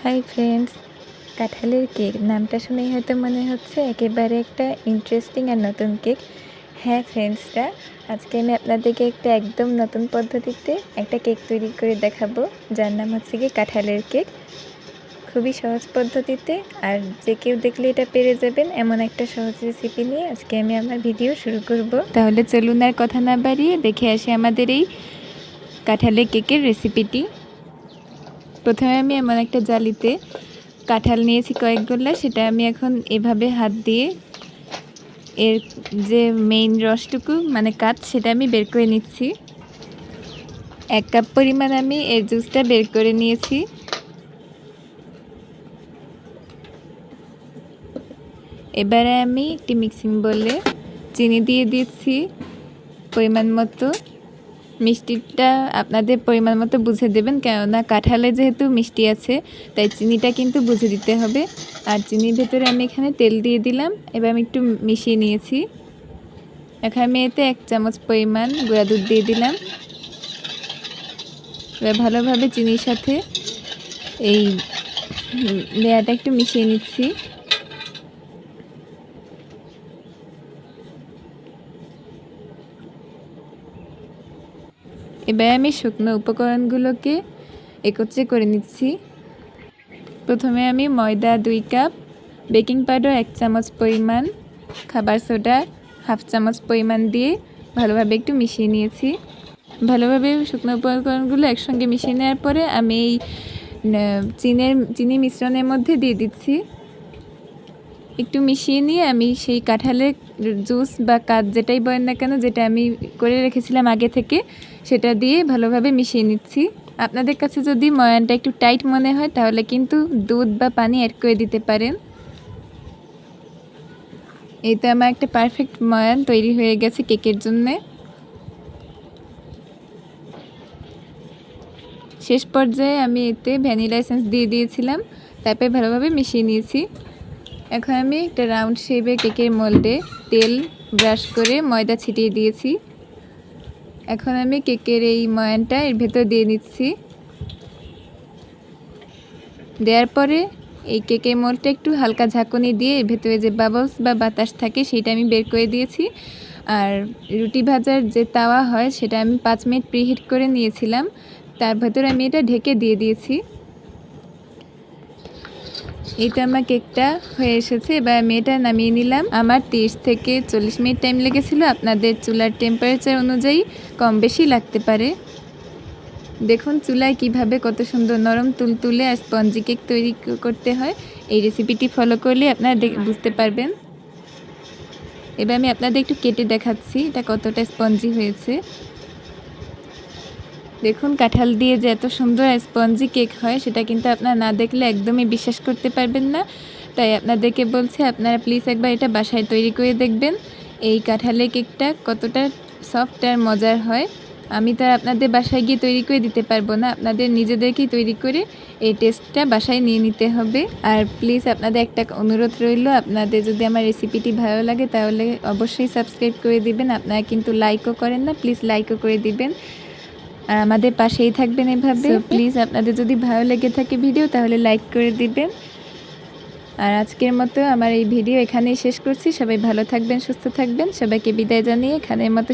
Hi friends, কাঁঠালের cake নামটা শুনেই হয়তো মনে হচ্ছে একেবারে একটা ইন্টারেস্টিং আর নতুন কেক। হ্যাঁ ফ্রেন্ডসরা, আজকে আমি আপনাদেরকে একটা একদম নতুন পদ্ধতিতে একটা কেক তৈরি করে দেখাবো, যার নাম হচ্ছে কি কাঁঠালের কেক। খুবই সহজ পদ্ধতিতে, আর যে কেউ দেখলে এটা পেরে যাবেন এমন একটা সহজ রেসিপি নিয়ে আজকে আমি আমার ভিডিও শুরু করব। তাহলে চলুন আর কথা না বাড়িয়ে দেখে আসি আমাদের এই কাঁঠালের কেকের রেসিপিটি। প্রথমে আমি এমন একটা জালিতে কাঁঠাল নিয়েছি কয়েকগুলো, সেটা আমি এখন এভাবে হাত দিয়ে এর যে মেইন রসটুকু মানে কাঠ সেটা আমি বের করে নিচ্ছি। 1 কাপ পরিমাণ আমি এর জুসটা বের করে নিয়েছি। এবারে আমি একটি মিক্সিং বলে চিনি দিয়ে দিচ্ছি পরিমাণ মতো। মিষ্টিটা আপনাদের পরিমাণ মতো বুঝে দেবেন, কেননা কাঁঠালে যেহেতু মিষ্টি আছে তাই চিনিটা কিন্তু বুঝে দিতে হবে। আর চিনির ভেতরে আমি এখানে তেল দিয়ে দিলাম। এবার আমি একটু মিশিয়ে নিয়েছি। এখন আমি এতে 1 চামচ পরিমাণ গুঁড়া দুধ দিয়ে দিলাম। এবার ভালোভাবে চিনির সাথে এই লেয়ারটা একটু মিশিয়ে নিচ্ছি। এবার আমি শুকনো উপকরণগুলোকে একত্রে করে নিচ্ছি। প্রথমে আমি ময়দা 2 কাপ, বেকিং পাউডার 1 চামচ পরিমাণ, খাবার সোডা 1/2 চামচ পরিমাণ দিয়ে ভালোভাবে একটু মিশিয়ে নিয়েছি। ভালোভাবে শুকনো উপকরণগুলো একসঙ্গে মিশিয়ে নেওয়ার পরে আমি এই চিনি মিশ্রণের মধ্যে দিয়ে দিচ্ছি। একটু মিশিয়ে নিয়ে আমি সেই কাঁঠালের জুস বা কাঠ যেটাই বলেন না কেন, যেটা আমি করে রেখেছিলাম আগে থেকে, সেটা দিয়ে ভালোভাবে মিশিয়ে নিচ্ছি। আপনাদের কাছে যদি ময়ানটা একটু টাইট মনে হয় তাহলে কিন্তু দুধ বা পানি অ্যাড করে দিতে পারেন। এই তো আমার একটা পারফেক্ট ময়ান তৈরি হয়ে গেছে কেকের জন্যে। শেষ পর্যায়ে আমি এতে ভ্যানিলা এসেন্স দিয়ে দিয়েছিলাম, তারপরে ভালোভাবে মিশিয়ে নিয়েছি। এখন আমি একটা রাউন্ড শেপে কেকের মোল্ডে তেল ব্রাশ করে ময়দা ছিটিয়ে দিয়েছি। এখন আমি কেকের এই ময়ানটা এর ভেতর দিয়ে নিচ্ছি। দেওয়ার পরে এই কেকের মোল্ডটা একটু হালকা ঝাঁকুনি দিয়ে এর ভেতরে যে বাবলস বা বাতাস থাকে সেটা আমি বের করে দিয়েছি। আর রুটি ভাজার যে তাওয়া হয় সেটা আমি 5 মিনিট প্রিহিট করে নিয়েছিলাম, তার ভেতরে আমি এটা ঢেকে দিয়ে দিয়েছি। এইটা আমার কেকটা হয়ে এসেছে। এবার আমি এটা নামিয়ে নিলাম। আমার 30 থেকে 40 মিনিট টাইম লেগেছিল। আপনাদের চুলার টেম্পারেচার অনুযায়ী কম বেশি লাগতে পারে। দেখুন চুলায় কিভাবে কত সুন্দর নরম তুলতুলে আর স্পঞ্জি কেক তৈরি করতে হয়। এই রেসিপিটি ফলো করলে আপনারা বুঝতে পারবেন। এবার আমি আপনাদের একটু কেটে দেখাচ্ছি এটা কতটা স্পঞ্জি হয়েছে। দেখুন কাঁঠাল দিয়ে যে এত সুন্দর স্পঞ্জি কেক হয় সেটা কিন্তু আপনারা না দেখলে একদমই বিশ্বাস করতে পারবেন না। তাই আপনাদেরকে বলছি, আপনারা প্লিজ একবার এটা বাসায় তৈরি করে দেখবেন এই কাঁঠালের কেকটা কতটা সফট আর মজার হয়। আমি তো আর আপনাদের বাসায় গিয়ে তৈরি করে দিতে পারবো না, আপনাদের নিজেদেরকেই তৈরি করে এই টেস্টটা বাসায় নিয়ে নিতে হবে। আর প্লিজ আপনাদের একটা অনুরোধ রইল, আপনাদের যদি আমার রেসিপিটি ভালো লাগে তাহলে অবশ্যই সাবস্ক্রাইব করে দিবেন। আপনারা কিন্তু লাইকও করেন না, প্লিজ লাইকও করে দিবেন আর আমাদের পাশেই থাকবেন এভাবে। প্লিজ আপনাদের যদি ভালো লেগে থাকে ভিডিও তাহলে লাইক করে দিবেন। আর আজকের মতো আমার এই ভিডিও এখানেই শেষ করছি। সবাই ভালো থাকবেন, সুস্থ থাকবেন। সবাইকে বিদায় জানিয়ে এখানের মতো